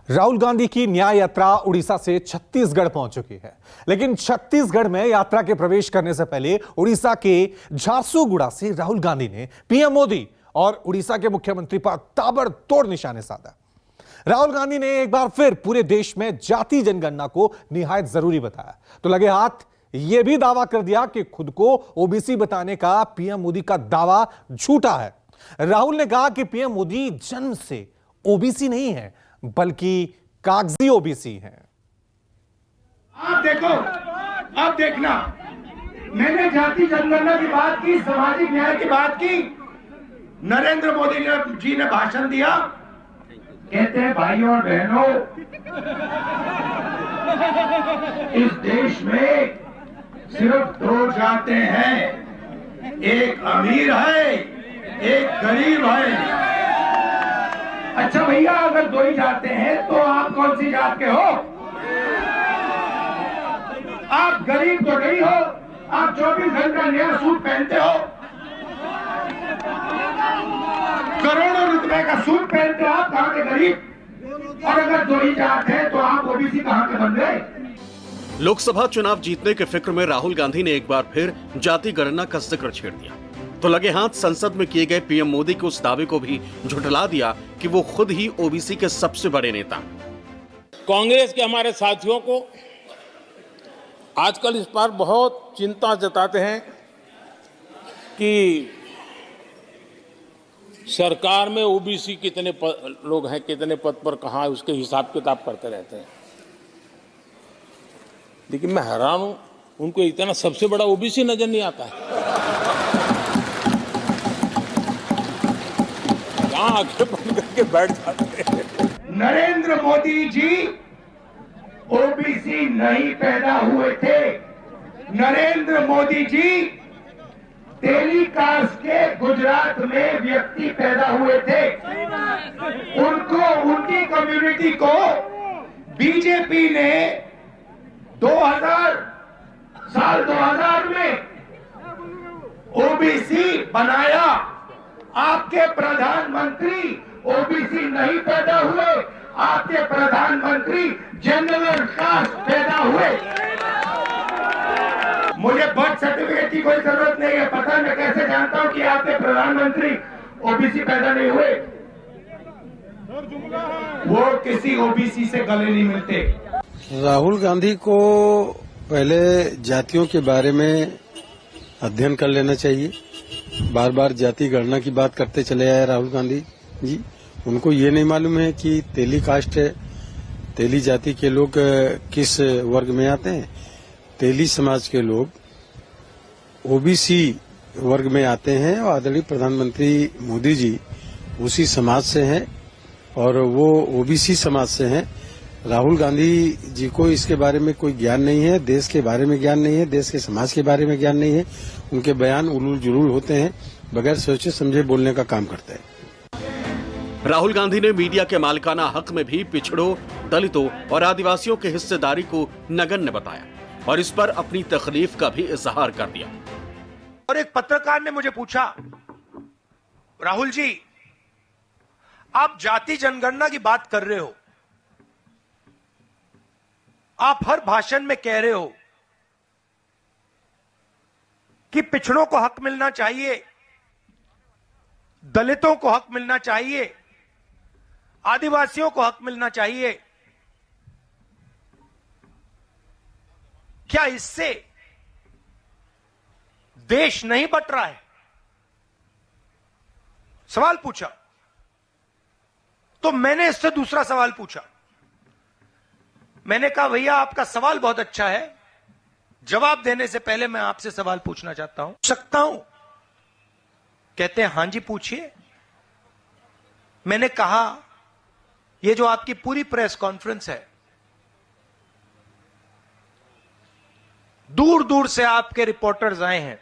राहुल गांधी की न्याय यात्रा उड़ीसा से छत्तीसगढ़ पहुंच चुकी है, लेकिन छत्तीसगढ़ में यात्रा के प्रवेश करने से पहले उड़ीसा के झारसुगुड़ा से राहुल गांधी ने पीएम मोदी और उड़ीसा के मुख्यमंत्री पर ताबड़तोड़ निशाने साधा। राहुल गांधी ने एक बार फिर पूरे देश में जाति जनगणना को निहायत जरूरी बताया, तो लगे हाथ यह भी दावा कर दिया कि खुद को ओबीसी बताने का पीएम मोदी का दावा झूठा है। राहुल ने कहा कि पीएम मोदी जन्म से ओबीसी नहीं है, बल्कि कागजी ओबीसी हैं। आप देखो, अब देखना, मैंने जाति जनगणना की बात की, सामाजिक न्याय की बात की। नरेंद्र मोदी जी ने भाषण दिया, कहते हैं भाइयों और बहनों, इस देश में सिर्फ दो जातें हैं, एक अमीर है, एक गरीब है। अच्छा भैया, अगर दो ही जाते हैं तो आप कौन सी जात के हो? आप गरीब तो नहीं हो, आप 24 घंटा नया सूट पहनते हो, करोड़ों रुपए का सूट पहनते हो, आप कहां के गरीब? और अगर दो ही जात है तो आप ओबीसी कहां के बन गए? लोकसभा चुनाव जीतने के फिक्र में राहुल गांधी ने एक बार फिर जाति गणना का जिक्र छेड़ दिया, तो लगे हाथ संसद में किए गए पीएम मोदी के उस दावे को भी झुठला दिया कि वो खुद ही ओबीसी के सबसे बड़े नेता। कांग्रेस के हमारे साथियों को आजकल इस पर बहुत चिंता जताते हैं कि सरकार में ओबीसी कितने लोग हैं, कितने पद पर कहां है, उसके हिसाब किताब करते रहते हैं। लेकिन मैं हैरान हूं, उनको इतना सबसे बड़ा ओबीसी नजर नहीं आता है। कहां आंखें बंद करके बैठ जाते हैं। नरेंद्र मोदी जी ओबीसी नहीं पैदा हुए थे। नरेंद्र मोदी जी टेलीकास्ट के गुजरात में व्यक्ति पैदा हुए थे। उनको, उनकी कम्युनिटी को बीजेपी ने 2000 में ओबीसी बनाया। आपके प्रधानमंत्री ओबीसी नहीं पैदा हुए, आपके प्रधानमंत्री जनरल कास्ट पैदा हुए। मुझे बर्थ सर्टिफिकेट की कोई जरूरत नहीं है, पता मैं कैसे जानता हूं कि आपके प्रधानमंत्री ओबीसी पैदा नहीं हुए? वो किसी ओबीसी से गले नहीं मिलते। राहुल गांधी को पहले जातियों के बारे में अध्ययन कर लेना चाहिए। बार बार जाति गणना की बात करते चले आए राहुल गांधी जी। उनको ये नहीं मालूम है कि तेली कास्ट, तेली जाति के लोग किस वर्ग में आते हैं। तेली समाज के लोग ओबीसी वर्ग में आते हैं और आदरणीय प्रधानमंत्री मोदी जी उसी समाज से हैं और वो ओबीसी समाज से हैं। राहुल गांधी जी को इसके बारे में कोई ज्ञान नहीं है, देश के बारे में ज्ञान नहीं है, देश के समाज के बारे में ज्ञान नहीं है। उनके बयान उलूल जुलूल होते हैं, बगैर सोचे समझे बोलने का काम करते हैं। राहुल गांधी ने मीडिया के मालिकाना हक में भी पिछड़ों, दलितों और आदिवासियों की हिस्सेदारी को नगण्य बताया और इस पर अपनी तकलीफ का भी इजहार कर दिया। और एक पत्रकार ने मुझे पूछा, राहुल जी, आप जाति जनगणना की बात कर रहे हो, आप हर भाषण में कह रहे हो कि पिछड़ों को हक मिलना चाहिए, दलितों को हक मिलना चाहिए, आदिवासियों को हक मिलना चाहिए। क्या इससे देश नहीं बट रहा है? सवाल पूछा। तो मैंने इससे दूसरा सवाल पूछा। मैंने कहा, भैया आपका सवाल बहुत अच्छा है, जवाब देने से पहले मैं आपसे सवाल पूछना चाहता हूं, सकता हूं? कहते हैं हां जी पूछिए। मैंने कहा, ये जो आपकी पूरी प्रेस कॉन्फ्रेंस है, दूर दूर से आपके रिपोर्टर्स आए हैं,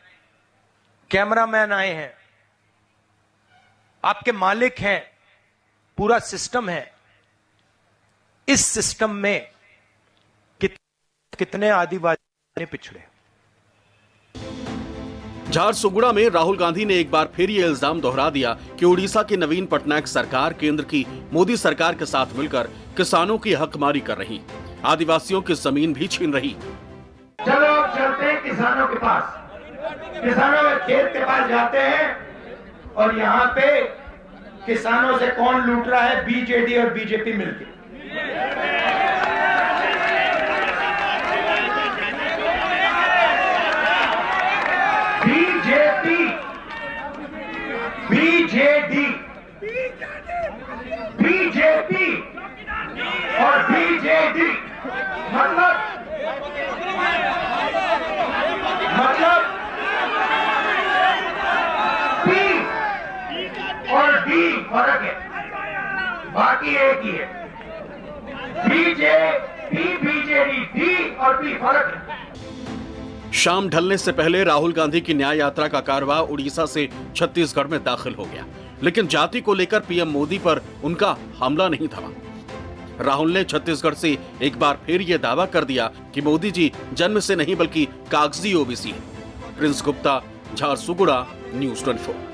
कैमरामैन आए हैं, आपके मालिक हैं, पूरा सिस्टम है। इस सिस्टम में कितने आदिवासी पिछड़े? झारसुगुड़ा में राहुल गांधी ने एक बार फिर ये इल्जाम दोहरा दिया कि उड़ीसा की नवीन पटनायक सरकार केंद्र की मोदी सरकार के साथ मिलकर किसानों की हकमारी कर रही, आदिवासियों की जमीन भी छीन रही। चलो अब चलते हैं किसानों के पास, किसानों के खेत के पास जाते हैं और यहाँ पे किसानों से कौन लूट रहा है, बीजेडी और बीजेपी मिलकर। बीजेडी, बीजेपी और बीजेडी मतलब पी और डी फर्क है, बाकी एक ही है। बीजेपी, बीजेडी, डी और पी फर्क है। शाम ढलने से पहले राहुल गांधी की न्याय यात्रा का कारवां उड़ीसा से छत्तीसगढ़ में दाखिल हो गया, लेकिन जाति को लेकर पीएम मोदी पर उनका हमला नहीं थमा। राहुल ने छत्तीसगढ़ से एक बार फिर यह दावा कर दिया कि मोदी जी जन्म से नहीं बल्कि कागजी ओबीसी हैं। Prince Gupta, Jharsuguda, news 24।